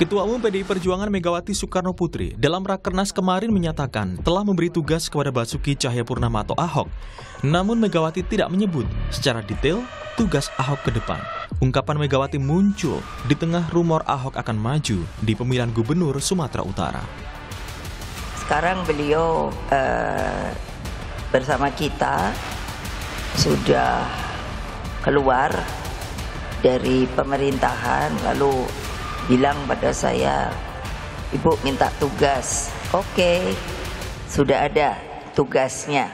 Ketua Umum PDI Perjuangan Megawati Soekarno Putri dalam Rakernas kemarin menyatakan telah memberi tugas kepada Basuki Cahayapurnama atau Ahok. Namun Megawati tidak menyebut secara detail tugas Ahok ke depan. Ungkapan Megawati muncul di tengah rumor Ahok akan maju di pemilihan Gubernur Sumatera Utara. Sekarang beliau bersama kita sudah keluar dari pemerintahan, lalu bilang pada saya, Ibu minta tugas. Oke, sudah ada tugasnya.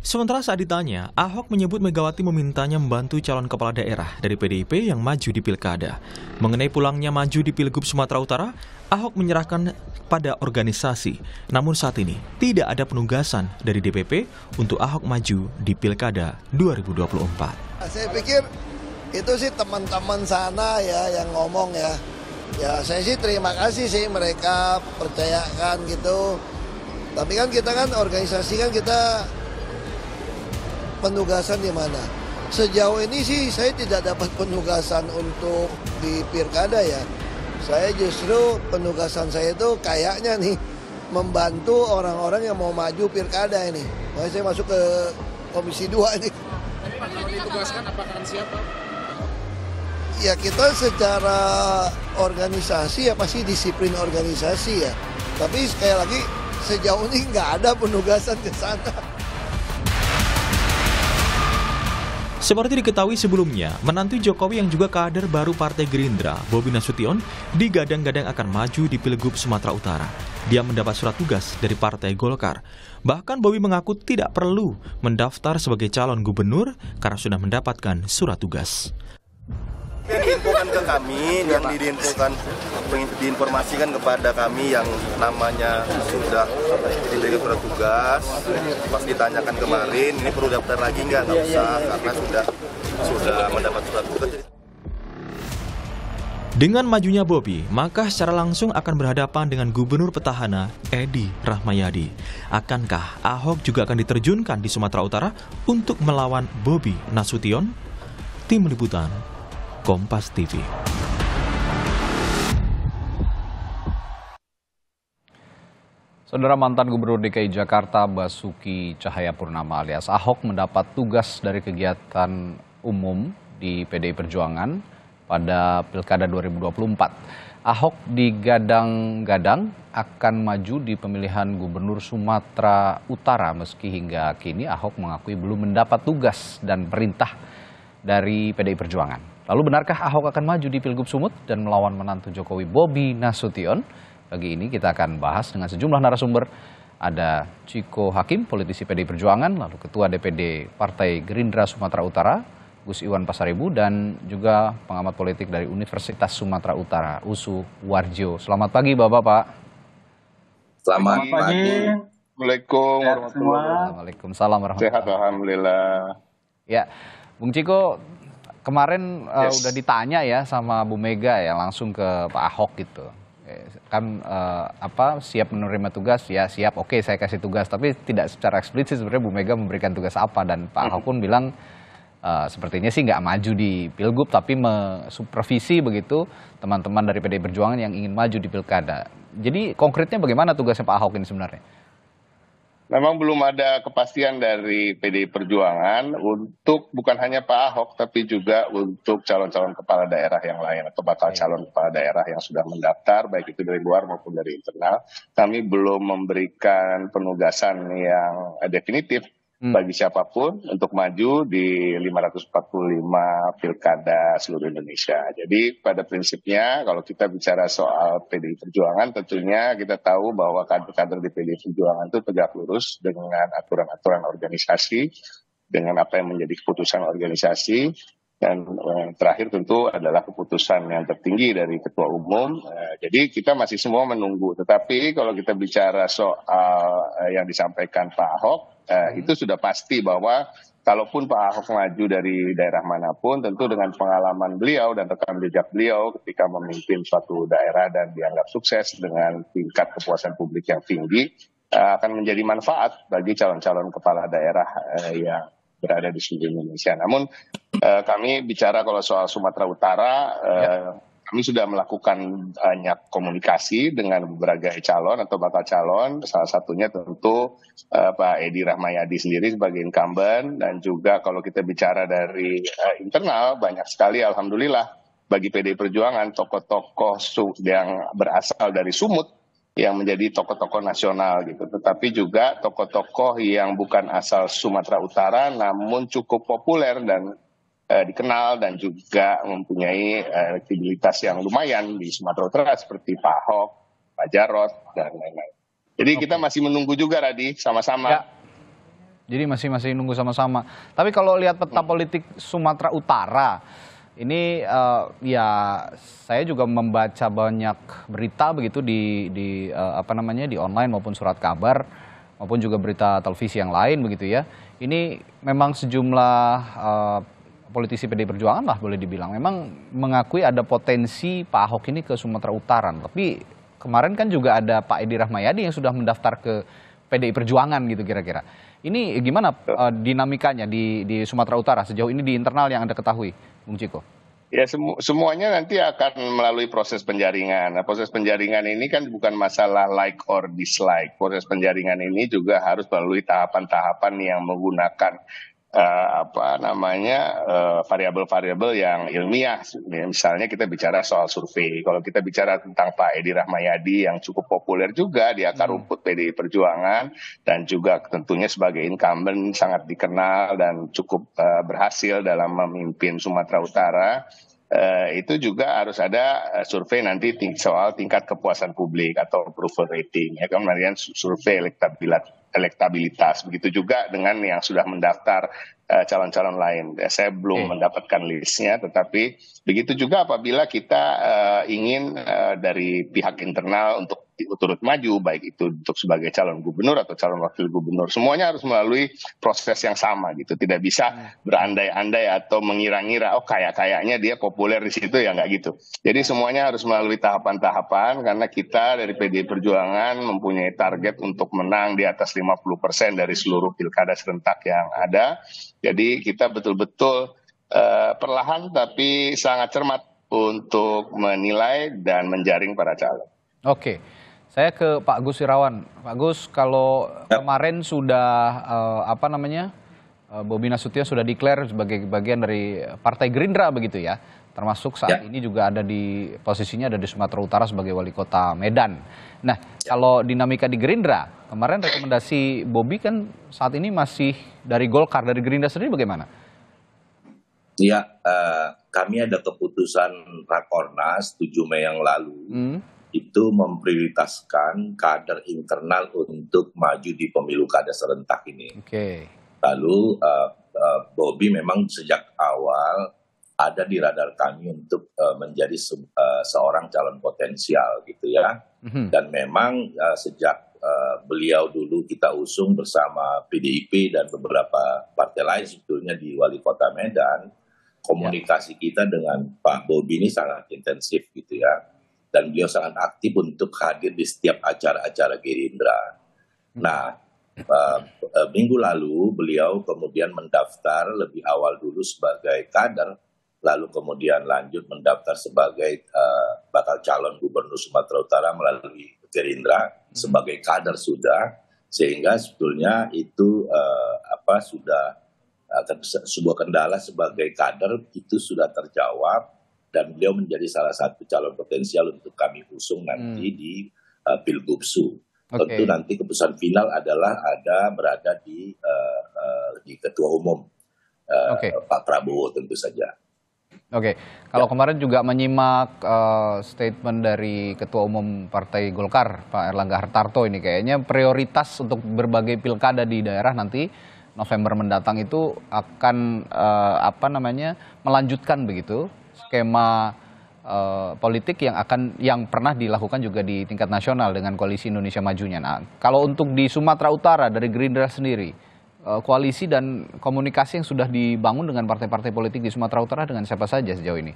Sementara saat ditanya, Ahok menyebut Megawati memintanya membantu calon kepala daerah dari PDIP yang maju di pilkada. Mengenai pulangnya maju di Pilgub Sumatera Utara, Ahok menyerahkan pada organisasi. Namun saat ini tidak ada penugasan dari DPP untuk Ahok maju di pilkada 2024. Saya pikir itu sih teman-teman sana ya yang ngomong ya. Ya saya sih terima kasih sih mereka percayakan gitu. Tapi kan kita kan organisasi kan kita penugasan di mana? Sejauh ini sih saya tidak dapat penugasan untuk di pilkada ya. Saya justru penugasan saya itu kayaknya nih membantu orang-orang yang mau maju pilkada ini. Makanya saya masuk ke Komisi 2 nih. Kalau ditugaskan apakah akan siap, Pak? Ya kita secara organisasi ya pasti disiplin organisasi ya. Tapi sekali lagi sejauh ini nggak ada penugasan ke sana. Seperti diketahui sebelumnya, menantu Jokowi yang juga kader baru Partai Gerindra, Bobi Nasution, digadang-gadang akan maju di Pilgub Sumatera Utara. Dia mendapat surat tugas dari Partai Golkar. Bahkan Bobi mengaku tidak perlu mendaftar sebagai calon gubernur karena sudah mendapatkan surat tugas. Yang diinfokan ke kami, yang diinformasikan kepada kami yang namanya sudah diberi surat tugas. Pas ditanyakan kemarin, ini perlu daftar lagi nggak usah karena sudah mendapat surat tugas. Dengan majunya Bobi, maka secara langsung akan berhadapan dengan Gubernur Petahana Edi Rahmayadi. Akankah Ahok juga akan diterjunkan di Sumatera Utara untuk melawan Bobi Nasution? Tim Liputan Kompas TV. Saudara, mantan Gubernur DKI Jakarta Basuki Cahayapurnama alias Ahok mendapat tugas dari kegiatan umum di PDI Perjuangan pada Pilkada 2024. Ahok digadang-gadang akan maju di pemilihan Gubernur Sumatera Utara meski hingga kini Ahok mengakui belum mendapat tugas dan perintah dari PDI Perjuangan. Lalu benarkah Ahok akan maju di Pilgub Sumut dan melawan menantu Jokowi Bobi Nasution? Pagi ini kita akan bahas dengan sejumlah narasumber. Ada Ciko Hakim, politisi PDI Perjuangan, lalu Ketua DPD Partai Gerindra Sumatera Utara, Gus Iwan Pasaribu, dan juga pengamat politik dari Universitas Sumatera Utara, Usu Warjo. Selamat pagi Bapak-Bapak. Selamat pagi. Assalamualaikum warahmatullahi wabarakatuh. Waalaikumsalam warahmatullahi Sehat alhamdulillah. Ya, Bung Ciko, kemarin udah ditanya ya sama Bu Mega ya langsung ke Pak Ahok gitu. Kan siap menerima tugas ya, siap, oke saya kasih tugas, tapi tidak secara eksplisit sebenarnya Bu Mega memberikan tugas apa, dan Pak Ahok pun bilang sepertinya sih nggak maju di Pilgub tapi mensupervisi begitu teman-teman dari PDI Perjuangan yang ingin maju di Pilkada. Jadi konkretnya bagaimana tugasnya Pak Ahok ini sebenarnya? Memang belum ada kepastian dari PDI Perjuangan untuk bukan hanya Pak Ahok tapi juga untuk calon-calon kepala daerah yang lain atau bakal calon kepala daerah yang sudah mendaftar baik itu dari luar maupun dari internal. Kami belum memberikan penugasan yang definitif bagi siapapun untuk maju di 545 pilkada seluruh Indonesia. Jadi pada prinsipnya kalau kita bicara soal PDI Perjuangan, tentunya kita tahu bahwa kader-kader di PDI Perjuangan itu tegak lurus dengan aturan-aturan organisasi, dengan apa yang menjadi keputusan organisasi, dan terakhir tentu adalah keputusan yang tertinggi dari Ketua Umum. Jadi kita masih semua menunggu. Tetapi kalau kita bicara soal yang disampaikan Pak Ahok, itu sudah pasti bahwa kalaupun Pak Ahok maju dari daerah manapun, tentu dengan pengalaman beliau dan rekam jejak beliau ketika memimpin suatu daerah dan dianggap sukses dengan tingkat kepuasan publik yang tinggi, akan menjadi manfaat bagi calon-calon kepala daerah yang berada di seluruh Indonesia. Namun kami bicara kalau soal Sumatera Utara, kami sudah melakukan banyak komunikasi dengan beberapa calon atau bakal calon, salah satunya tentu Pak Edi Rahmayadi sendiri sebagai incumbent, dan juga kalau kita bicara dari internal, banyak sekali alhamdulillah bagi PDI Perjuangan tokoh-tokoh yang berasal dari Sumut yang menjadi tokoh-tokoh nasional gitu, tetapi juga tokoh-tokoh yang bukan asal Sumatera Utara namun cukup populer dan dikenal dan juga mempunyai elektabilitas yang lumayan di Sumatera Utara seperti Pak Ahok, Pak Jarot, dan lain-lain. Jadi kita masih menunggu juga, Radi, sama-sama. Ya. Jadi masih nunggu sama-sama. Tapi kalau lihat peta politik Sumatera Utara, ini ya saya juga membaca banyak berita begitu di online maupun surat kabar maupun juga berita televisi yang lain begitu ya. Ini memang sejumlah politisi PDI Perjuangan lah boleh dibilang memang mengakui ada potensi Pak Ahok ini ke Sumatera Utara. Tapi kemarin kan juga ada Pak Edi Rahmayadi yang sudah mendaftar ke PDI Perjuangan gitu kira-kira. Ini gimana dinamikanya di Sumatera Utara sejauh ini di internal yang Anda ketahui, Bung Ciko? Ya semuanya nanti akan melalui proses penjaringan. Nah, proses penjaringan ini kan bukan masalah like or dislike. Proses penjaringan ini juga harus melalui tahapan-tahapan yang menggunakan variabel-variabel yang ilmiah. Misalnya kita bicara soal survei. Kalau kita bicara tentang Pak Edi Rahmayadi yang cukup populer juga di akar rumput PDI Perjuangan dan juga tentunya sebagai incumbent sangat dikenal dan cukup berhasil dalam memimpin Sumatera Utara. Itu juga harus ada survei nanti soal tingkat kepuasan publik atau approval rating, ya kan, kemudian survei elektabilitas. Begitu juga dengan yang sudah mendaftar calon-calon lain. Saya belum mendapatkan listnya, tetapi begitu juga apabila kita ingin dari pihak internal untuk turut maju, baik itu untuk sebagai calon gubernur atau calon wakil gubernur, semuanya harus melalui proses yang sama gitu. Tidak bisa berandai-andai atau mengira-ngira, oh kayaknya dia populer di situ, ya nggak gitu. Jadi semuanya harus melalui tahapan-tahapan karena kita dari PDI Perjuangan mempunyai target untuk menang di atas 50% dari seluruh pilkada serentak yang ada. Jadi kita betul-betul perlahan tapi sangat cermat untuk menilai dan menjaring para calon. Oke, saya ke Pak Gus Irawan. Pak Gus, kalau kemarin sudah Bobi Nasution sudah declare sebagai bagian dari Partai Gerindra begitu ya, termasuk saat ini juga ada di posisinya ada di Sumatera Utara sebagai wali kota Medan. Nah, kalau dinamika di Gerindra, kemarin rekomendasi Bobi kan saat ini masih dari Golkar, dari Gerindra sendiri bagaimana? Ya, kami ada keputusan Rakornas 7 Mei yang lalu. Itu memprioritaskan kader internal untuk maju di pemilu kada serentak ini. Lalu Bobi memang sejak awal ada di radar kami untuk menjadi seorang calon potensial gitu ya. Dan memang sejak beliau dulu kita usung bersama PDIP dan beberapa partai lain sebetulnya di wali kota Medan, komunikasi kita dengan Pak Bobi ini sangat intensif gitu ya. Dan beliau sangat aktif untuk hadir di setiap acara-acara Gerindra. Nah, minggu lalu beliau kemudian mendaftar lebih awal dulu sebagai kader, lalu kemudian lanjut mendaftar sebagai bakal calon gubernur Sumatera Utara melalui Gerindra sebagai kader sudah, sehingga sebetulnya itu sudah sebuah kendala sebagai kader itu sudah terjawab. Dan beliau menjadi salah satu calon potensial untuk kami usung nanti di Pilgubsu. Tentu nanti keputusan final adalah berada di Ketua Umum Pak Prabowo tentu saja. Kalau kemarin juga menyimak statement dari Ketua Umum Partai Golkar Pak Erlangga Hartarto, ini kayaknya prioritas untuk berbagai pilkada di daerah nanti November mendatang itu akan melanjutkan begitu skema politik yang pernah dilakukan juga di tingkat nasional dengan Koalisi Indonesia Majunya. Nah, kalau untuk di Sumatera Utara dari Gerindra sendiri, koalisi dan komunikasi yang sudah dibangun dengan partai-partai politik di Sumatera Utara dengan siapa saja sejauh ini?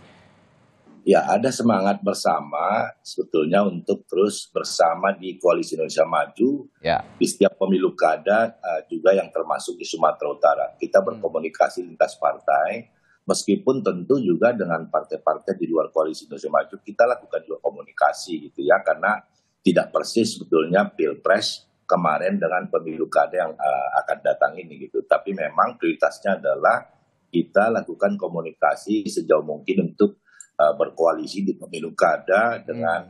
Ya, ada semangat bersama sebetulnya untuk terus bersama di Koalisi Indonesia Maju di setiap pemilu kada, juga yang termasuk di Sumatera Utara. Kita berkomunikasi lintas partai, meskipun tentu juga dengan partai-partai di luar Koalisi Indonesia Maju kita lakukan juga komunikasi gitu ya, karena tidak persis sebetulnya Pilpres kemarin dengan pemilu kada yang akan datang ini gitu. Tapi memang prioritasnya adalah kita lakukan komunikasi sejauh mungkin untuk berkoalisi di pemilu kada dengan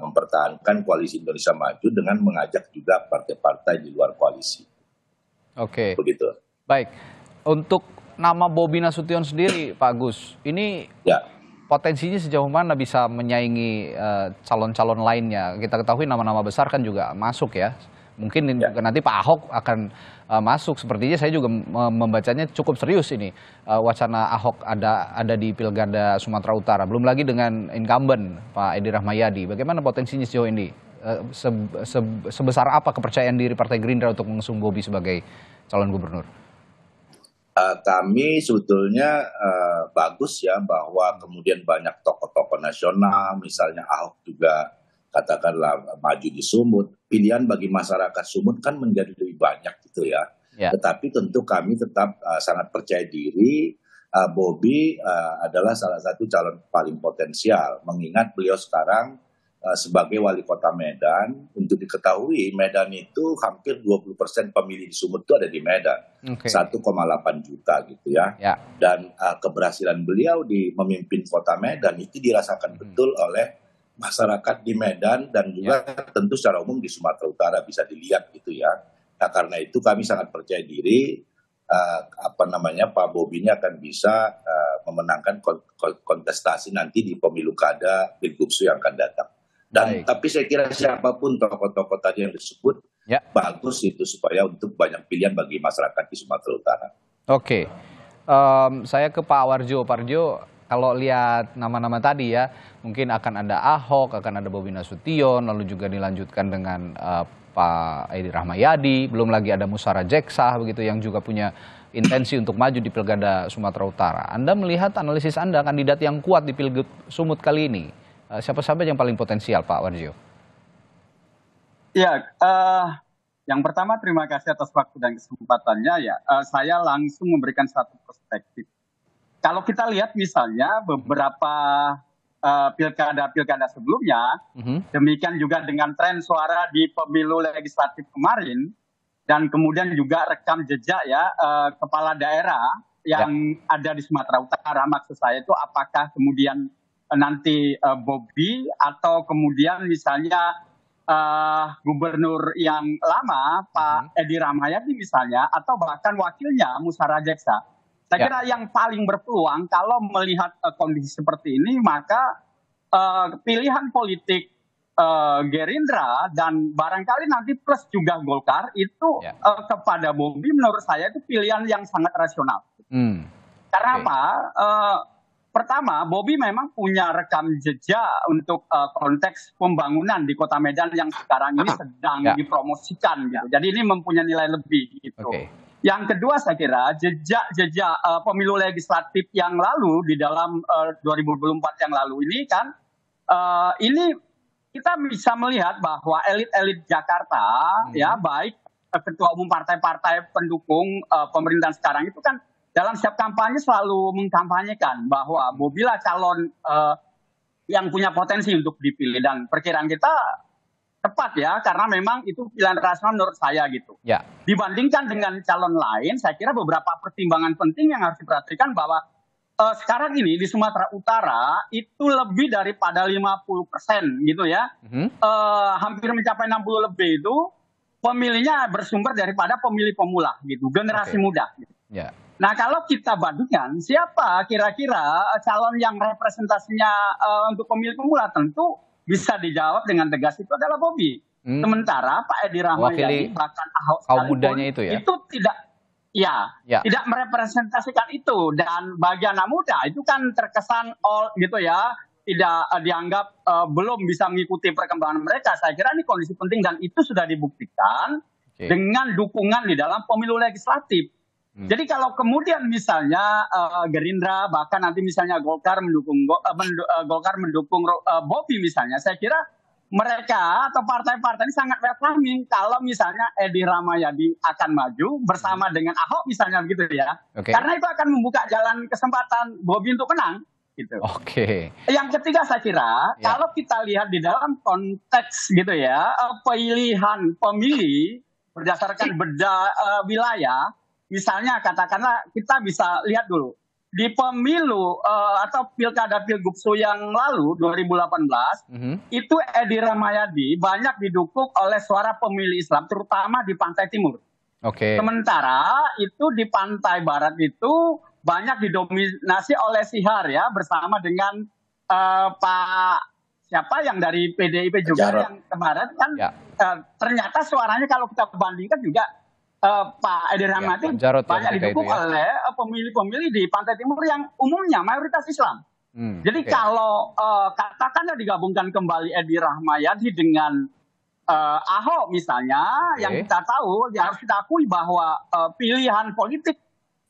mempertahankan Koalisi Indonesia Maju dengan mengajak juga partai-partai di luar koalisi. Oke. Begitu. Baik. Untuk nama Bobi Nasution sendiri, Pak Agus, ini potensinya sejauh mana bisa menyaingi calon-calon lainnya? Kita ketahui nama-nama besar kan juga masuk ya. Mungkin juga nanti Pak Ahok akan masuk. Sepertinya saya juga membacanya cukup serius ini. Wacana Ahok ada di Pilkada Sumatera Utara. Belum lagi dengan incumbent Pak Edi Rahmayadi. Bagaimana potensinya sejauh ini? Sebesar apa kepercayaan diri Partai Gerindra untuk mengusung Bobi sebagai calon gubernur? Kami sebetulnya bagus ya bahwa kemudian banyak tokoh-tokoh nasional, misalnya Ahok juga katakanlah maju di Sumut. Pilihan bagi masyarakat Sumut kan menjadi lebih banyak gitu ya. Tetapi tentu kami tetap sangat percaya diri Bobi adalah salah satu calon paling potensial. Mengingat beliau sekarang sebagai wali kota Medan. Untuk diketahui Medan itu hampir 20% pemilih di Sumut itu ada di Medan. 1,8 juta gitu ya. Dan keberhasilan beliau di memimpin kota Medan itu dirasakan betul oleh masyarakat di Medan dan juga tentu secara umum di Sumatera Utara bisa dilihat gitu ya. Nah karena itu kami sangat percaya diri Pak Bobi ini akan bisa memenangkan kontestasi nanti di pemilu kada Pilgubsu yang akan datang. Dan tapi saya kira siapapun tokoh-tokoh tadi yang disebut bagus itu supaya untuk banyak pilihan bagi masyarakat di Sumatera Utara. Oke, saya ke Pak Warjo. Pak Warjo, kalau lihat nama-nama tadi ya, mungkin akan ada Ahok, akan ada Bobi Nasution, lalu juga dilanjutkan dengan Pak Edi Rahmayadi, belum lagi ada Musara Jeksah begitu yang juga punya intensi untuk maju di Pilkada Sumatera Utara. Anda melihat analisis Anda kandidat yang kuat di Pilgub Sumut kali ini, siapa saja yang paling potensial, Pak Warjo? Ya, yang pertama terima kasih atas waktu dan kesempatannya ya. Saya langsung memberikan satu perspektif. Kalau kita lihat misalnya beberapa pilkada sebelumnya, demikian juga dengan tren suara di pemilu legislatif kemarin, dan kemudian juga rekam jejak ya kepala daerah yang ada di Sumatera Utara. Maksud saya itu apakah kemudian nanti Bobi atau kemudian misalnya gubernur yang lama Pak Edi Rahmayadi misalnya, atau bahkan wakilnya Musara Jeksah. Saya kira yang paling berpeluang kalau melihat kondisi seperti ini, maka pilihan politik Gerindra dan barangkali nanti plus juga Golkar itu kepada Bobi menurut saya itu pilihan yang sangat rasional. Karena apa? Pertama, Bobi memang punya rekam jejak untuk konteks pembangunan di Kota Medan yang sekarang ini sedang dipromosikan gitu. Jadi ini mempunyai nilai lebih gitu. Yang kedua saya kira jejak pemilu legislatif yang lalu di dalam 2024 yang lalu ini kan ini kita bisa melihat bahwa elit-elit Jakarta ya baik ketua umum partai-partai pendukung pemerintahan sekarang itu kan dalam setiap kampanye selalu mengkampanyekan bahwa Bobi lah calon yang punya potensi untuk dipilih, dan perkiraan kita tepat ya, karena memang itu pilihan rasional menurut saya gitu. Dibandingkan dengan calon lain, saya kira beberapa pertimbangan penting yang harus diperhatikan bahwa sekarang ini di Sumatera Utara itu lebih daripada 50% gitu ya, hampir mencapai 60 lebih itu pemilihnya bersumber daripada pemilih pemula gitu, generasi muda. Gitu. Nah kalau kita bandingkan siapa kira-kira calon yang representasinya untuk pemilih pemula, tentu bisa dijawab dengan tegas itu adalah Bobi. Sementara Pak Edi Rahmayadi bahkan Ahok kaum mudanya itu ya, itu tidak merepresentasikan itu, dan bagi anak muda itu kan terkesan gitu ya, tidak dianggap belum bisa mengikuti perkembangan mereka. Saya kira ini kondisi penting dan itu sudah dibuktikan dengan dukungan di dalam pemilu legislatif. Jadi kalau kemudian misalnya Gerindra bahkan nanti misalnya Golkar mendukung Bobi misalnya, saya kira mereka atau partai-partai ini sangat welcoming kalau misalnya Edi Rahmayadi akan maju bersama dengan Ahok misalnya begitu ya. Karena itu akan membuka jalan kesempatan Bobi untuk menang. Gitu. Yang ketiga saya kira kalau kita lihat di dalam konteks gitu ya pilihan pemilih berdasarkan wilayah, misalnya katakanlah kita bisa lihat dulu di pemilu atau pilkada pilgubsu yang lalu 2018 itu Edi Rahmayadi banyak didukung oleh suara pemilih Islam terutama di Pantai Timur. Sementara itu di Pantai Barat itu banyak didominasi oleh Sihar ya bersama dengan Pak siapa yang dari PDIP juga yang kemarin kan ternyata suaranya kalau kita bandingkan juga Pak Edi Rahmayadi banyak didukung oleh pemilih-pemilih di Pantai Timur yang umumnya mayoritas Islam. Jadi kalau katakanlah digabungkan kembali Edi Rahmayadi dengan Ahok misalnya, yang kita tahu, ya harus kita akui bahwa pilihan politik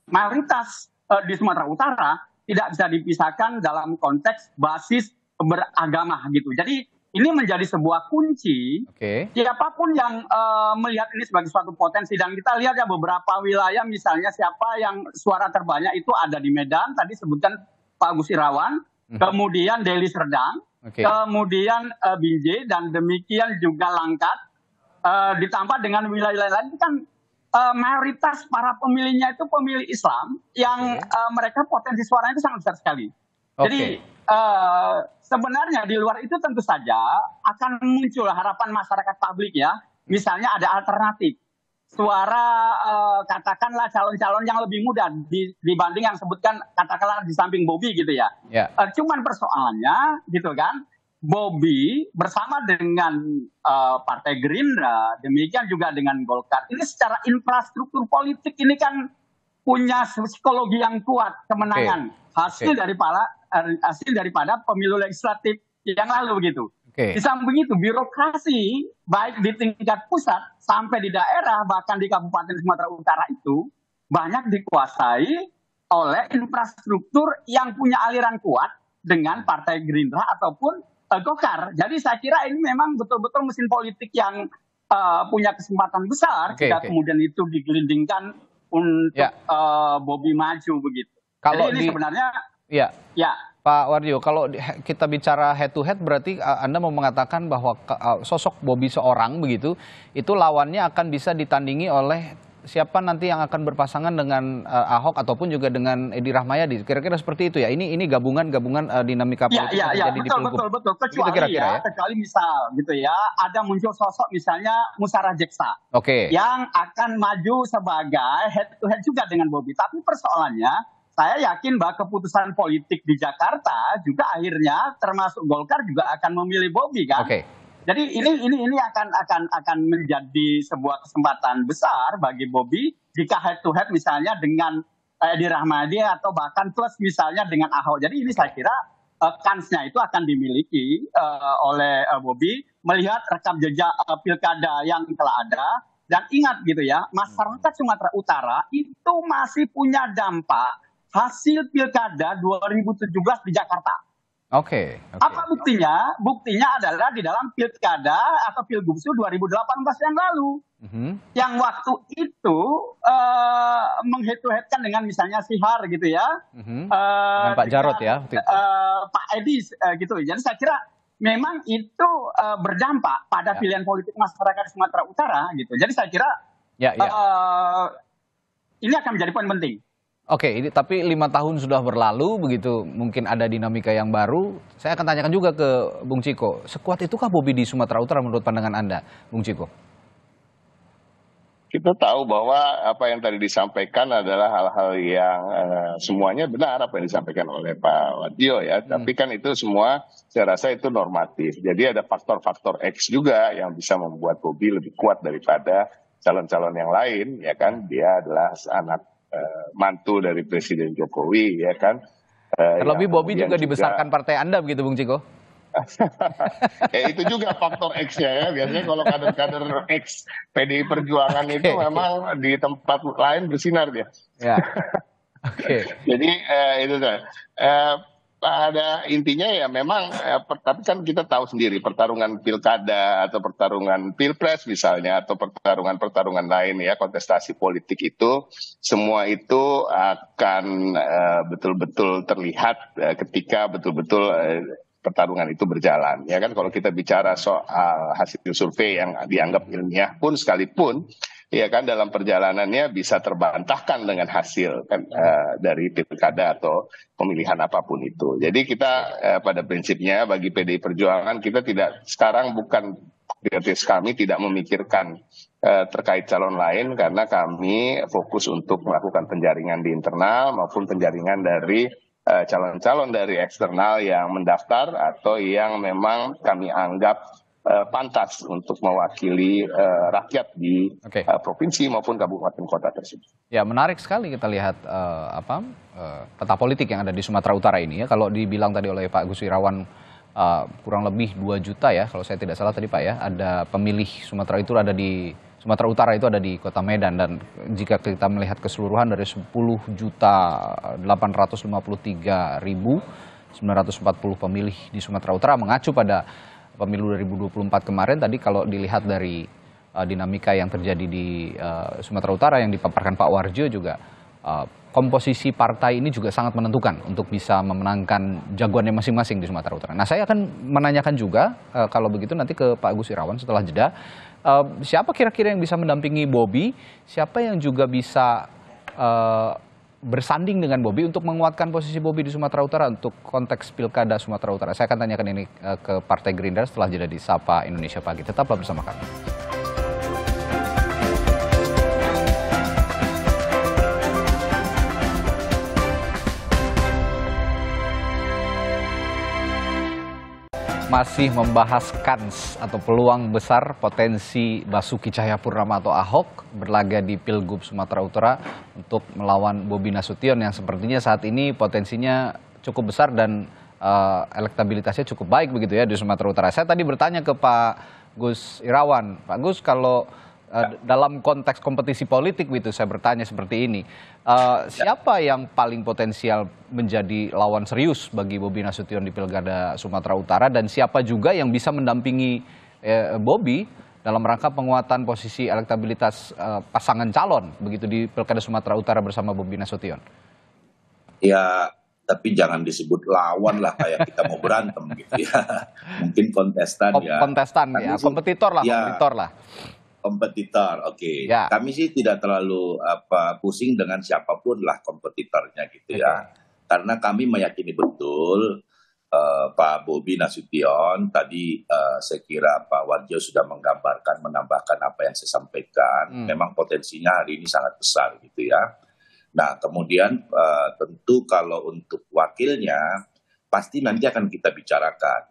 mayoritas di Sumatera Utara tidak bisa dipisahkan dalam konteks basis beragama gitu. Jadi ini menjadi sebuah kunci. Siapapun yang melihat ini sebagai suatu potensi dan kita lihat ya beberapa wilayah misalnya siapa yang suara terbanyak itu ada di Medan tadi sebutkan Pak Agus Irawan, kemudian Deli Serdang, kemudian Binjai dan demikian juga Langkat, ditambah dengan wilayah lain itu kan mayoritas para pemilihnya itu pemilih Islam yang mereka potensi suaranya itu sangat besar sekali. Jadi sebenarnya di luar itu tentu saja akan muncul harapan masyarakat publik ya. Misalnya ada alternatif suara katakanlah calon-calon yang lebih muda dibanding yang sebutkan katakanlah di samping Bobi gitu ya. Cuman persoalannya gitu kan, Bobi bersama dengan Partai Gerindra, demikian juga dengan Golkar, ini secara infrastruktur politik ini kan punya psikologi yang kuat kemenangan hasil daripada pemilu legislatif yang lalu begitu. Di samping itu birokrasi baik di tingkat pusat sampai di daerah bahkan di Kabupaten Sumatera Utara itu banyak dikuasai oleh infrastruktur yang punya aliran kuat dengan Partai Gerindra ataupun Golkar. Jadi saya kira ini memang betul-betul mesin politik yang punya kesempatan besar jika kemudian itu digelindingkan untuk Bobi maju begitu. Jadi ini sebenarnya Pak Wardio, kalau kita bicara head to head berarti Anda mau mengatakan bahwa sosok Bobi seorang begitu, itu lawannya akan bisa ditandingi oleh siapa nanti yang akan berpasangan dengan Ahok ataupun juga dengan Edi Rahmayadi. Kira-kira seperti itu ya. Ini gabungan dinamika politik yang terjadi di Pilgub. Betul. Kecuali kecuali misal gitu ya, ada muncul sosok misalnya Musara Jeksa yang akan maju sebagai head to head juga dengan Bobi. Tapi persoalannya saya yakin bahwa keputusan politik di Jakarta juga akhirnya termasuk Golkar juga akan memilih Bobi kan. Jadi ini akan menjadi sebuah kesempatan besar bagi Bobi jika head to head misalnya dengan Edi Rahmayadi atau bahkan plus misalnya dengan Ahok. Jadi ini saya kira kansnya itu akan dimiliki oleh Bobi melihat rekam jejak pilkada yang telah ada. Dan ingat gitu ya, masyarakat Sumatera Utara itu masih punya dampak hasil pilkada 2017 di Jakarta. Apa buktinya? Buktinya adalah di dalam pilkada atau pilgubsu 2018 yang lalu. Yang waktu itu menghead-to-headkan dengan misalnya Sihar gitu ya. Dengan Pak Jarod ya. Pak Edi gitu. Jadi saya kira memang itu berdampak pada pilihan politik masyarakat Sumatera Utara gitu. Jadi saya kira ini akan menjadi poin penting. Ini tapi 5 tahun sudah berlalu begitu, mungkin ada dinamika yang baru. Saya akan tanyakan juga ke Bung Ciko, sekuat itukah Bobi di Sumatera Utara menurut pandangan Anda, Bung Ciko? Kita tahu bahwa apa yang tadi disampaikan adalah hal-hal yang semuanya benar apa yang disampaikan oleh Pak Wardio ya. Tapi kan itu semua saya rasa itu normatif. Jadi ada faktor-faktor X juga yang bisa membuat Bobi lebih kuat daripada calon-calon yang lain ya kan. Dia adalah anak mantu dari Presiden Jokowi ya kan. Terlebih Bobi juga dibesarkan partai Anda begitu Bung Ciko? Ya itu juga faktor X-nya ya. Biasanya kalau kader-kader X PDI Perjuangan itu memang di tempat lain bersinar dia. Ya. Oke. Jadi itu tuh. Pada intinya ya memang, tapi kan kita tahu sendiri pertarungan pilkada atau pertarungan pilpres misalnya atau pertarungan lain ya, kontestasi politik itu semua itu akan betul-betul terlihat ketika betul-betul pertarungan itu berjalan ya kan. Kalau kita bicara soal hasil survei yang dianggap ilmiah pun sekalipun ya kan dalam perjalanannya bisa terbantahkan dengan hasil kan dari pilkada atau pemilihan apapun itu. Jadi kita pada prinsipnya bagi PDI Perjuangan kita tidak sekarang bukan prioritas kami tidak memikirkan terkait calon lain karena kami fokus untuk melakukan penjaringan di internal maupun penjaringan dari calon-calon dari eksternal yang mendaftar atau yang memang kami anggap pantas untuk mewakili rakyat di provinsi maupun kabupaten kota tersebut. Ya, menarik sekali kita lihat peta politik yang ada di Sumatera Utara ini ya. Kalau dibilang tadi oleh Pak Gus Irawan kurang lebih 2 juta ya, kalau saya tidak salah tadi Pak ya, ada pemilih Sumatera itu ada di Sumatera Utara itu ada di Kota Medan, dan jika kita melihat keseluruhan dari 10.853.940 pemilih di Sumatera Utara mengacu pada pemilu 2024 kemarin tadi, kalau dilihat dari dinamika yang terjadi di Sumatera Utara yang dipaparkan Pak Warjo juga, komposisi partai ini juga sangat menentukan untuk bisa memenangkan jagoannya masing-masing di Sumatera Utara. Nah, saya akan menanyakan juga kalau begitu nanti ke Pak Gus Irawan setelah jeda, siapa kira-kira yang bisa mendampingi Bobi, siapa yang juga bisa bersanding dengan Bobi untuk menguatkan posisi Bobi di Sumatera Utara untuk konteks pilkada Sumatera Utara. Saya akan tanyakan ini ke Partai Gerindra setelah jeda di Sapa Indonesia Pagi. Tetaplah bersama kami. Masih membahas kans atau peluang besar potensi Basuki Cahayapurnama atau Ahok berlaga di Pilgub Sumatera Utara untuk melawan Bobi Nasution yang sepertinya saat ini potensinya cukup besar dan elektabilitasnya cukup baik begitu ya di Sumatera Utara. Saya tadi bertanya ke Pak Gus Irawan, Pak Gus, kalau dalam konteks kompetisi politik gitu, saya bertanya seperti ini, siapa yang paling potensial menjadi lawan serius bagi Bobi Nasution di Pilkada Sumatera Utara, dan siapa juga yang bisa mendampingi Bobi dalam rangka penguatan posisi elektabilitas pasangan calon begitu di Pilkada Sumatera Utara bersama Bobi Nasution? Ya, tapi jangan disebut lawan lah kayak kita mau berantem gitu ya. Mungkin kontestan ya. Kontestan ya, kompetitor lah, ya, kompetitor lah. Kompetitor, oke. Ya. Kami sih tidak terlalu pusing dengan siapapun lah kompetitornya gitu ya. Karena kami meyakini betul Pak Bobi Nasution tadi saya kira Pak Warjo sudah menggambarkan, menambahkan apa yang saya sampaikan. Memang potensinya hari ini sangat besar gitu ya. Nah, kemudian tentu kalau untuk wakilnya pasti nanti akan kita bicarakan,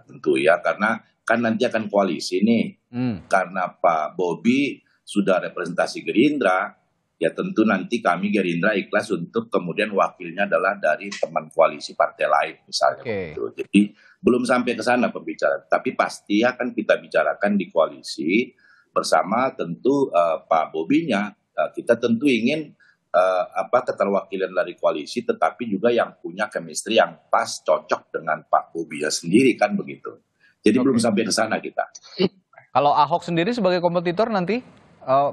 tentu ya, karena kan nanti akan koalisi nih. Karena Pak Bobi sudah representasi Gerindra, ya tentu nanti kami Gerindra ikhlas untuk kemudian wakilnya adalah dari teman koalisi partai lain misalnya. Begitu. Jadi belum sampai ke sana pembicaraan, tapi pasti akan kita bicarakan di koalisi bersama tentu Pak Bobinya. Kita tentu ingin keterwakilan dari koalisi, tetapi juga yang punya chemistry yang pas, cocok dengan Pak Bobi ya sendiri kan begitu. Jadi belum sampai ke sana kita. Kalau Ahok sendiri sebagai kompetitor nanti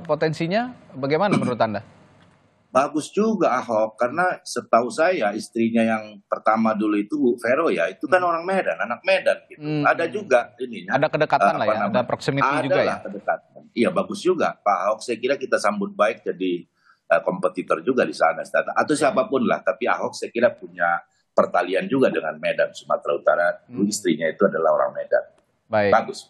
potensinya bagaimana menurut Anda? Bagus juga Ahok, karena setahu saya istrinya yang pertama dulu itu Bu Vero ya, itu kan orang Medan, anak Medan gitu. Ada juga ininya. Ada kedekatan lah ya, ada proximity juga ya. Kedekatan. Iya, bagus juga Pak Ahok, saya kira kita sambut baik jadi kompetitor juga di sana. Atau siapapun lah, tapi Ahok saya kira punya pertalian juga dengan Medan, Sumatera Utara. Istrinya itu adalah orang Medan. Baik. Bagus.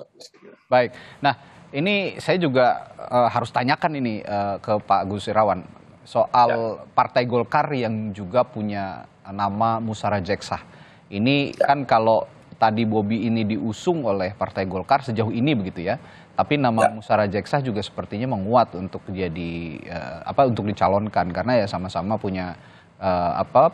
Baik. Nah, ini saya juga harus tanyakan ini ke Pak Gus Irawan soal Partai Golkar yang juga punya nama Musara Jeksah. Ini kan kalau tadi Bobi ini diusung oleh Partai Golkar sejauh ini begitu ya, tapi nama Musara Jeksah juga sepertinya menguat untuk jadi untuk dicalonkan karena ya sama-sama punya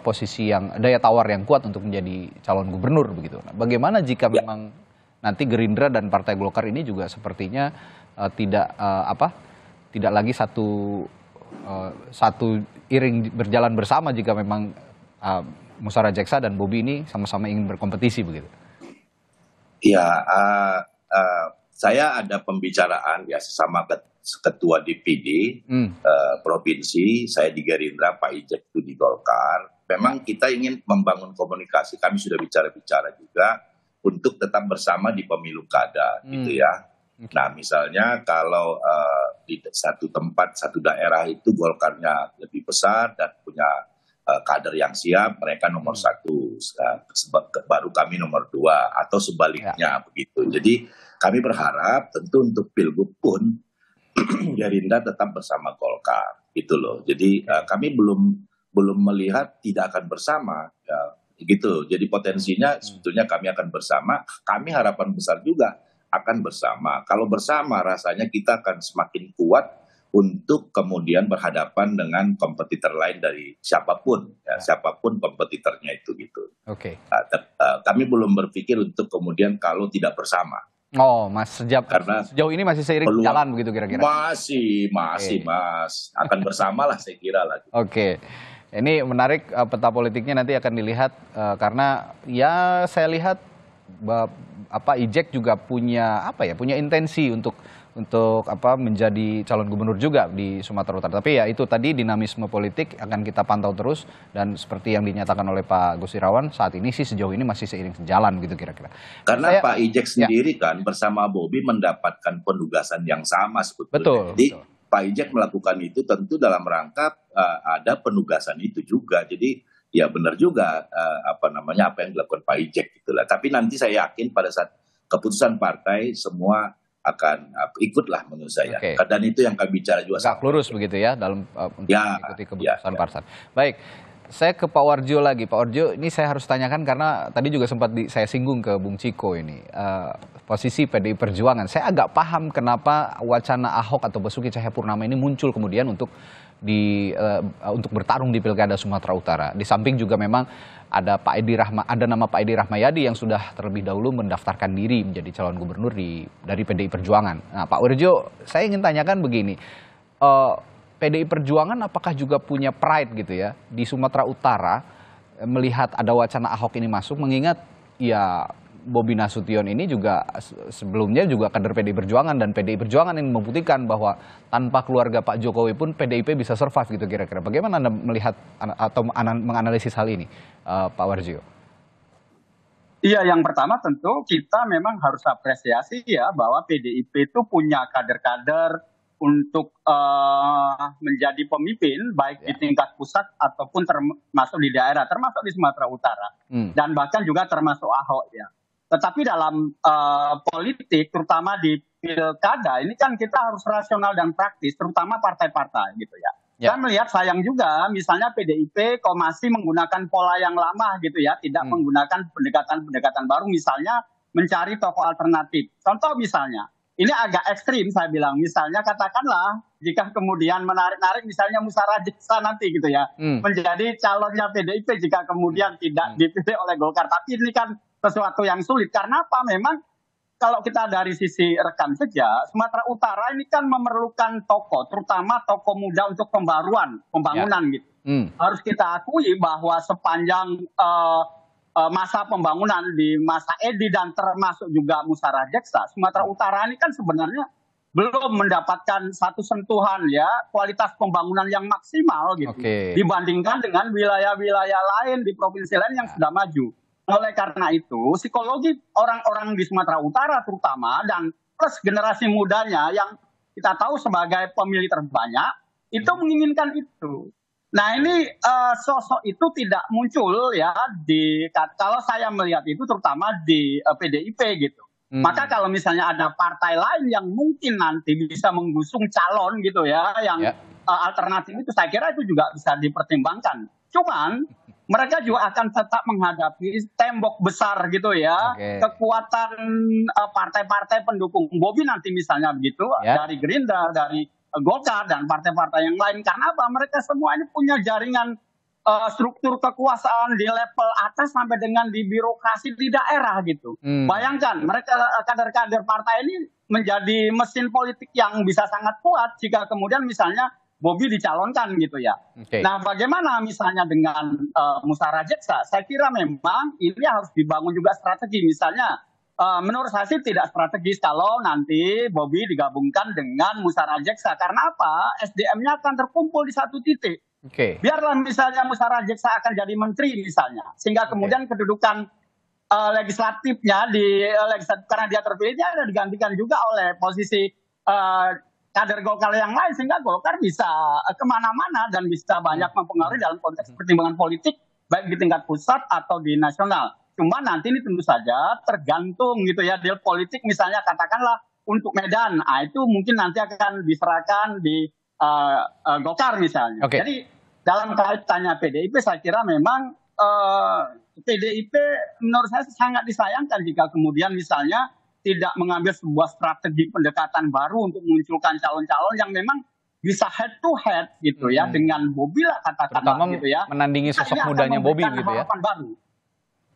posisi yang daya tawar yang kuat untuk menjadi calon gubernur begitu. Nah, bagaimana jika memang nanti Gerindra dan Partai Golkar ini juga sepertinya tidak lagi satu iring berjalan bersama jika memang Musara Jeksa dan Bobi ini sama-sama ingin berkompetisi begitu? Ya, saya ada pembicaraan ya sesama ketua DPD provinsi, saya di Gerindra, Pak Ijek itu di Golkar. Memang kita ingin membangun komunikasi, kami sudah bicara-bicara juga untuk tetap bersama di pemilu kada gitu ya. Nah misalnya kalau di satu tempat, satu daerah itu Golkarnya lebih besar dan punya kader yang siap, mereka nomor satu, baru kami nomor dua, atau sebaliknya begitu. Jadi kami berharap tentu untuk Pilgub pun Gerindra tetap bersama Golkar, gitu loh. Jadi kami belum melihat tidak akan bersama, ya, gitu. Jadi potensinya sebetulnya kami akan bersama. Kami harapan besar juga akan bersama. Kalau bersama rasanya kita akan semakin kuat untuk kemudian berhadapan dengan kompetitor lain dari siapapun, ya, siapapun kompetitornya itu gitu. Oke. Kami belum berpikir untuk kemudian kalau tidak bersama. Oh, Mas, karena sejauh ini masih seiring jalan begitu kira-kira? Masih, Mas, akan bersama lah saya kira lah. Oke. Ini menarik, peta politiknya nanti akan dilihat karena ya saya lihat Ijek juga punya intensi untuk menjadi calon gubernur juga di Sumatera Utara. Tapi ya itu tadi dinamisme politik akan kita pantau terus, dan seperti yang dinyatakan oleh Pak Gus Irawan saat ini sih sejauh ini masih seiring sejalan gitu kira-kira. Karena Pak Ijek sendiri kan bersama Bobi mendapatkan penugasan yang sama sebetulnya. Betul. Jadi Pak Ijek melakukan itu tentu dalam rangka ada penugasan itu juga. Jadi ya benar juga apa yang dilakukan Pak Ijek gitulah. Tapi nanti saya yakin pada saat keputusan partai semua akan ikutlah menurut saya. Dan itu yang kami bicara juga. Gak lurus begitu ya dalam untuk mengikuti keputusan partai. Baik, saya ke Pak Warjo lagi. Pak Warjo, ini saya harus tanyakan karena tadi juga sempat saya singgung ke Bung Ciko ini. Posisi PDI Perjuangan. Saya agak paham kenapa wacana Ahok atau Basuki Cahayapurnama ini muncul kemudian untuk bertarung di Pilkada Sumatera Utara. Di samping juga memang ada nama Pak Edi Rahmayadi yang sudah terlebih dahulu mendaftarkan diri menjadi calon gubernur dari PDI Perjuangan. Nah, Pak Warjo, saya ingin tanyakan begini, PDI Perjuangan apakah juga punya pride gitu ya di Sumatera Utara melihat ada wacana Ahok ini masuk, mengingat ya Bobi Nasution ini juga sebelumnya juga kader PDI Perjuangan, dan PDI Perjuangan yang membuktikan bahwa tanpa keluarga Pak Jokowi pun PDIP bisa survive gitu kira-kira. Bagaimana Anda melihat atau menganalisis hal ini, Pak Warjo? Iya, yang pertama tentu kita memang harus apresiasi ya bahwa PDIP itu punya kader-kader untuk menjadi pemimpin baik di tingkat pusat ataupun termasuk di daerah, termasuk di Sumatera Utara, dan bahkan juga termasuk Ahok ya. Tetapi dalam politik, terutama di pilkada, ini kan kita harus rasional dan praktis, terutama partai-partai gitu ya. Saya melihat sayang juga, misalnya PDIP kok masih menggunakan pola yang lama gitu ya, tidak menggunakan pendekatan-pendekatan baru, misalnya mencari tokoh alternatif. Contoh misalnya, ini agak ekstrim saya bilang, misalnya katakanlah jika kemudian menarik-narik misalnya Musara Jeksa nanti gitu ya, menjadi calonnya PDIP jika kemudian tidak dipilih oleh Golkar. Tapi ini kan sesuatu yang sulit, karena apa? Memang kalau kita dari sisi rekam saja, Sumatera Utara ini kan memerlukan tokoh, terutama tokoh muda untuk pembangunan gitu. Harus kita akui bahwa sepanjang masa pembangunan di masa Edi dan termasuk juga Musara Jeksa, Sumatera Utara ini kan sebenarnya belum mendapatkan satu sentuhan ya kualitas pembangunan yang maksimal gitu dibandingkan dengan wilayah-wilayah lain di provinsi lain yang sudah maju. Oleh karena itu, psikologi orang-orang di Sumatera Utara terutama dan plus generasi mudanya yang kita tahu sebagai pemilih terbanyak itu menginginkan itu. Nah ini sosok itu tidak muncul ya kalau saya melihat itu terutama di PDIP gitu. Maka kalau misalnya ada partai lain yang mungkin nanti bisa menggusung calon gitu ya yang alternatif itu, saya kira itu juga bisa dipertimbangkan. Cuman mereka juga akan tetap menghadapi tembok besar gitu ya, kekuatan partai-partai pendukung Bobi nanti misalnya begitu, dari Gerindra, dari Golkar dan partai-partai yang lain. Karena apa? Mereka semua ini punya jaringan struktur kekuasaan di level atas sampai dengan di birokrasi di daerah gitu. Bayangkan mereka kader-kader partai ini menjadi mesin politik yang bisa sangat kuat jika kemudian misalnya Bobi dicalonkan gitu ya. Nah, bagaimana misalnya dengan musyawarah jeksa? Saya kira memang ini harus dibangun juga strategi. Misalnya menurut saya sih tidak strategis kalau nanti Bobi digabungkan dengan musyawarah jeksa. Karena apa? SDM-nya akan terkumpul di satu titik. Biarlah misalnya musyawarah jeksa akan jadi menteri misalnya, sehingga kemudian kedudukan legislatifnya di legislatif karena dia terpilih dia ada digantikan juga oleh posisi kader Golkar yang lain, sehingga Golkar bisa kemana-mana dan bisa banyak mempengaruhi dalam konteks pertimbangan politik baik di tingkat pusat atau di nasional. Cuma nanti ini tentu saja tergantung gitu ya, deal politik misalnya katakanlah untuk Medan, itu mungkin nanti akan diserahkan di Golkar misalnya. Jadi dalam kaitannya PDIP saya kira memang PDIP menurut saya sangat disayangkan jika kemudian misalnya tidak mengambil sebuah strategi pendekatan baru untuk memunculkan calon-calon yang memang bisa head to head gitu ya dengan Bobi lah katakanlah gitu ya. Menandingi sosok mudanya Bobi gitu ya. Baru.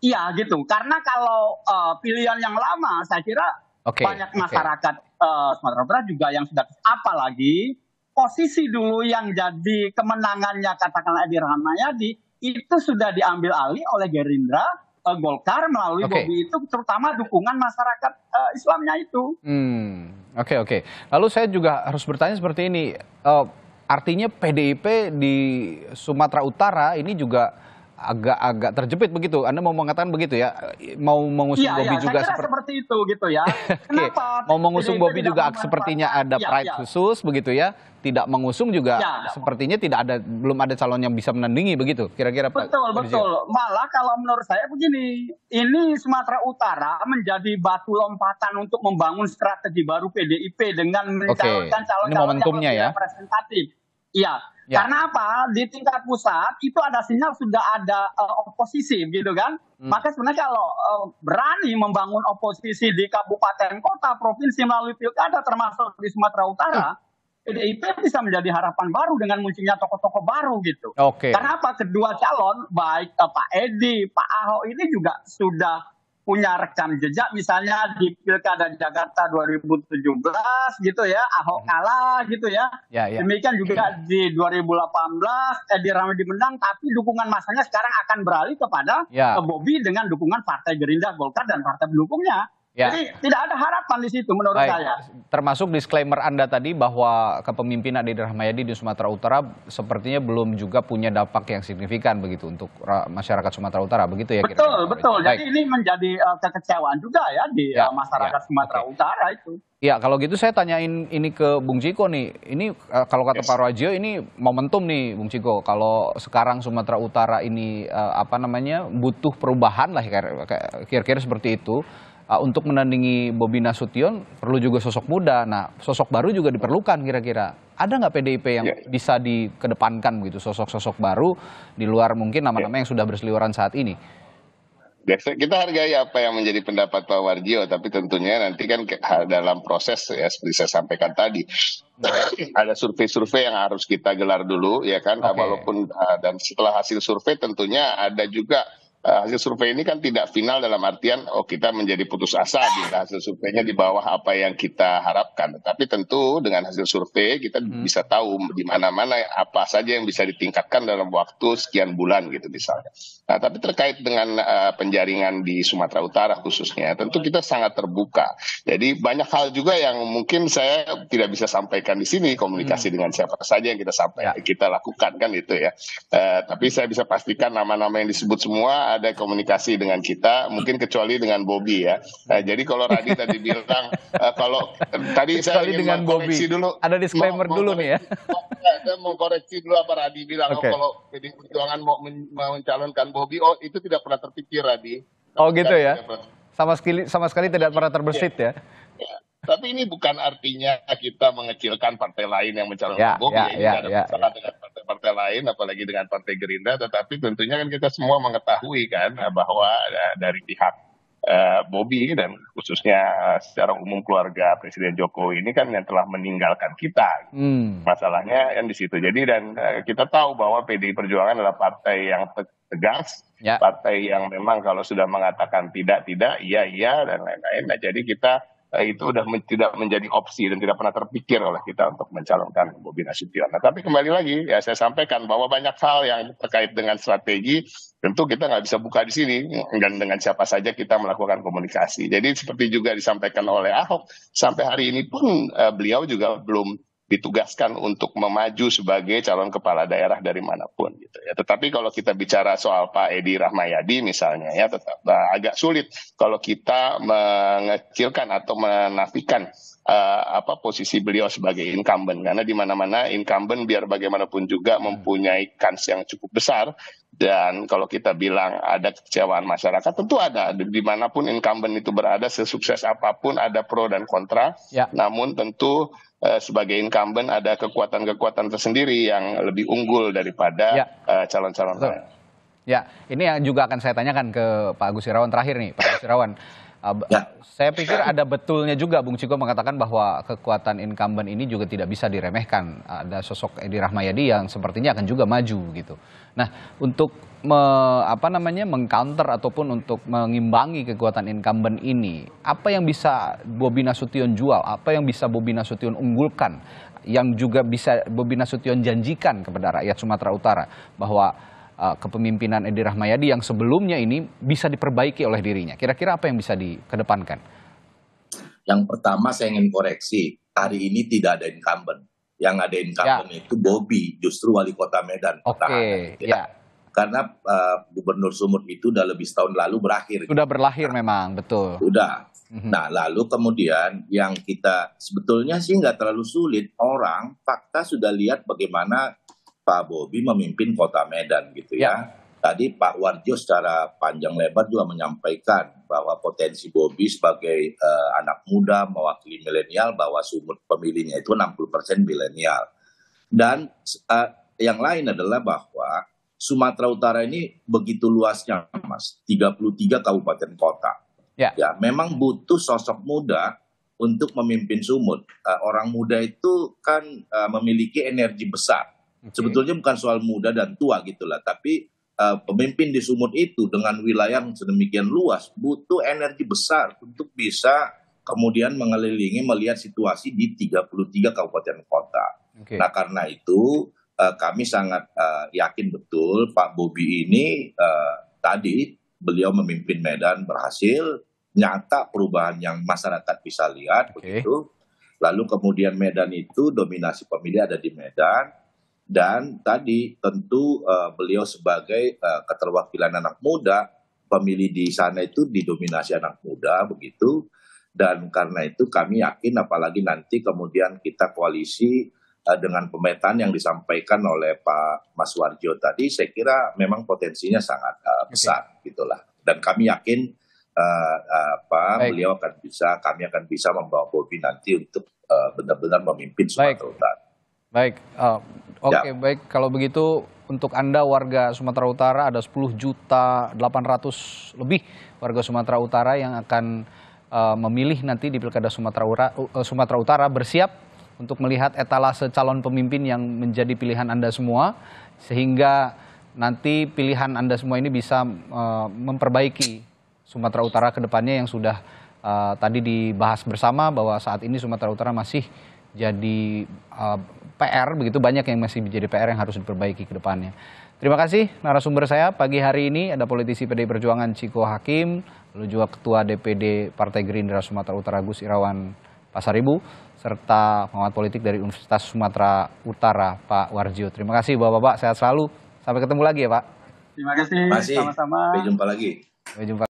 Iya gitu. Karena kalau pilihan yang lama saya kira banyak masyarakat Sumatera Utara juga yang sudah apalagi posisi dulu yang jadi kemenangannya katakanlah Edi Rahmayadi itu sudah diambil alih oleh Gerindra, Golkar melalui Bobi itu terutama dukungan masyarakat Islamnya itu. Oke. Lalu saya juga harus bertanya seperti ini, artinya PDIP di Sumatera Utara ini juga agak terjepit begitu. Anda mau mengatakan begitu ya? Mau mengusung Bobi juga seperti itu gitu ya. Kenapa? Mau mengusung Bobi juga sepertinya ada pride khusus begitu ya. Tidak mengusung juga sepertinya belum ada calon yang bisa menandingi begitu. Kira-kira Pak. Betul. Malah kalau menurut saya begini, ini Sumatera Utara menjadi batu lompatan untuk membangun strategi baru PDIP dengan mencalonkan calon-calon yang representatif. Iya. Karena apa? Di tingkat pusat itu ada sinyal sudah ada oposisi gitu kan. Maka sebenarnya kalau berani membangun oposisi di kabupaten, kota, provinsi melalui pilkada termasuk di Sumatera Utara, PDIP bisa menjadi harapan baru dengan munculnya tokoh-tokoh baru gitu. Karena apa? Kedua calon baik Pak Edi, Pak Ahok ini juga sudah punya rekam jejak misalnya di Pilkada Jakarta 2017 gitu ya, Ahok kalah gitu ya. Demikian juga di 2018 Edi Rahmayadi menang, tapi dukungan masanya sekarang akan beralih kepada Bobi dengan dukungan Partai Gerindra, Golkar dan partai pendukungnya. Jadi tidak ada harapan di situ menurut saya. Termasuk disclaimer Anda tadi bahwa kepemimpinan Edi Rahmayadi di Sumatera Utara sepertinya belum juga punya dampak yang signifikan begitu untuk masyarakat Sumatera Utara, begitu ya? Betul. Jadi ini menjadi kekecewaan juga ya di masyarakat Sumatera Utara itu. Ya, kalau gitu saya tanyain ini ke Bung Ciko nih. Ini kalau kata Pak Rajio ini momentum nih Bung Ciko. Kalau sekarang Sumatera Utara ini butuh perubahan lah kira-kira seperti itu. Untuk menandingi Bobi Nasution perlu juga sosok muda. Nah, sosok baru juga diperlukan kira-kira. Ada nggak PDIP yang bisa dikedepankan begitu, sosok-sosok baru di luar mungkin nama-nama yang sudah berseliweran saat ini? Kita hargai apa yang menjadi pendapat Pak Warjio, tapi tentunya nanti kan dalam proses ya seperti saya sampaikan tadi ada survei-survei yang harus kita gelar dulu ya kan, walaupun dan setelah hasil survei tentunya ada juga hasil survei ini kan tidak final dalam artian kita menjadi putus asa bila hasil surveinya di bawah apa yang kita harapkan. Tapi tentu dengan hasil survei kita bisa tahu di mana-mana apa saja yang bisa ditingkatkan dalam waktu sekian bulan gitu misalnya. Nah, tapi terkait dengan penjaringan di Sumatera Utara khususnya, tentu kita sangat terbuka. Jadi banyak hal juga yang mungkin saya tidak bisa sampaikan di sini, komunikasi dengan siapa saja yang kita lakukan kan itu ya. Tapi saya bisa pastikan nama-nama yang disebut semua ada komunikasi dengan kita, mungkin kecuali dengan Bobi ya. Jadi kalau Radi tadi bilang, kalau tadi saya ingin mengkoreksi dulu. Ada disclaimer dulu nih ya. Saya mau koreksi dulu apa Radi bilang, kalau PDI Perjuangan mau mencalonkan Bobi, itu tidak pernah terpikir Radi. Gitu ya? Sama sekali tidak pernah terbersit ya? Tapi ini bukan artinya kita mengecilkan partai lain yang mencalonkan Bobi. Tidak ada masalah dengan partai lain, apalagi dengan Partai Gerindra. Tetapi tentunya kan kita semua mengetahui kan bahwa dari pihak Bobi dan khususnya secara umum keluarga Presiden Jokowi ini kan yang telah meninggalkan kita. Masalahnya yang di situ. Jadi dan kita tahu bahwa PDI Perjuangan adalah partai yang tegas, partai yang memang kalau sudah mengatakan tidak, iya dan lain-lain. Nah, jadi kita itu udah tidak menjadi opsi dan tidak pernah terpikir oleh kita untuk mencalonkan Bobi Nasution. Nah, tapi kembali lagi ya saya sampaikan bahwa banyak hal yang terkait dengan strategi tentu kita nggak bisa buka di sini dan dengan siapa saja kita melakukan komunikasi. Jadi seperti juga disampaikan oleh Ahok, sampai hari ini pun beliau juga belum ditugaskan untuk memaju sebagai calon kepala daerah dari manapun gitu ya. Tetapi kalau kita bicara soal Pak Edi Rahmayadi misalnya ya tetap agak sulit kalau kita mengecilkan atau menafikan posisi beliau sebagai incumbent, karena di mana-mana incumbent biar bagaimanapun juga mempunyai kans yang cukup besar. Dan kalau kita bilang ada kekecewaan masyarakat, tentu ada. Dimanapun incumbent itu berada, sesukses apapun ada pro dan kontra. Namun tentu sebagai incumbent ada kekuatan-kekuatan tersendiri yang lebih unggul daripada calon-calon lain. Ya, ini yang juga akan saya tanyakan ke Pak Agus Irawan terakhir nih, Pak Agus Irawan. Saya pikir ada betulnya juga Bung Ciko mengatakan bahwa kekuatan incumbent ini juga tidak bisa diremehkan. Ada sosok Edi Rahmayadi yang sepertinya akan juga maju gitu. Nah, untuk mengcounter ataupun untuk mengimbangi kekuatan incumbent ini, apa yang bisa Bobi Nasution jual? Apa yang bisa Bobi Nasution unggulkan? Yang juga bisa Bobi Nasution janjikan kepada rakyat Sumatera Utara bahwa kepemimpinan Edi Rahmayadi yang sebelumnya ini bisa diperbaiki oleh dirinya. Kira-kira apa yang bisa dikedepankan? Yang pertama saya ingin koreksi, hari ini tidak ada incumbent. Yang ada incumbent itu Bobi, justru wali kota Medan. Karena Gubernur Sumut itu udah lebih setahun lalu berakhir. Sudah berlahir memang, betul. Sudah. Nah, lalu kemudian yang kita sebetulnya sih nggak terlalu sulit. Fakta sudah lihat bagaimana Pak Bobi memimpin kota Medan gitu ya. Tadi Pak Warjo secara panjang lebar juga menyampaikan bahwa potensi Bobi sebagai anak muda mewakili milenial, bahwa Sumut pemilihnya itu 60% milenial. Dan yang lain adalah bahwa Sumatera Utara ini begitu luasnya, Mas, 33 kabupaten kota. Ya, memang butuh sosok muda untuk memimpin Sumut. Orang muda itu kan memiliki energi besar. Sebetulnya bukan soal muda dan tua gitulah, tapi pemimpin di Sumut itu dengan wilayah yang sedemikian luas butuh energi besar untuk bisa kemudian mengelilingi melihat situasi di 33 kabupaten kota. Nah, karena itu kami sangat yakin betul Pak Bobi ini tadi beliau memimpin Medan berhasil, nyata perubahan yang masyarakat bisa lihat begitu. Lalu kemudian Medan itu dominasi pemilih ada di Medan. Dan tadi tentu beliau sebagai keterwakilan anak muda, pemilih di sana itu didominasi anak muda begitu. Dan karena itu kami yakin apalagi nanti kemudian kita koalisi dengan pemetaan yang disampaikan oleh Pak Mas Warjo tadi, saya kira memang potensinya sangat besar gitulah. Dan kami yakin beliau kami akan bisa membawa Bobi nanti untuk benar-benar memimpin Sumatera Utara. Baik, baik. Kalau begitu untuk Anda warga Sumatera Utara ada 10.800.000 lebih warga Sumatera Utara yang akan memilih nanti di Pilkada Sumatera Utara, bersiap untuk melihat etalase calon pemimpin yang menjadi pilihan Anda semua, sehingga nanti pilihan Anda semua ini bisa memperbaiki Sumatera Utara ke depannya yang sudah tadi dibahas bersama bahwa saat ini Sumatera Utara masih jadi PR, begitu banyak yang masih menjadi PR yang harus diperbaiki ke depannya. Terima kasih narasumber saya pagi hari ini, ada politisi PDI Perjuangan Ciko Hakim, lalu juga Ketua DPD Partai Gerindra Sumatera Utara Agus Irawan Pasaribu, serta pengamat politik dari Universitas Sumatera Utara Pak Warjo. Terima kasih Bapak-Bapak, sehat selalu. Sampai ketemu lagi ya Pak. Terima kasih, sama-sama. Sampai jumpa lagi. Sampai jumpa.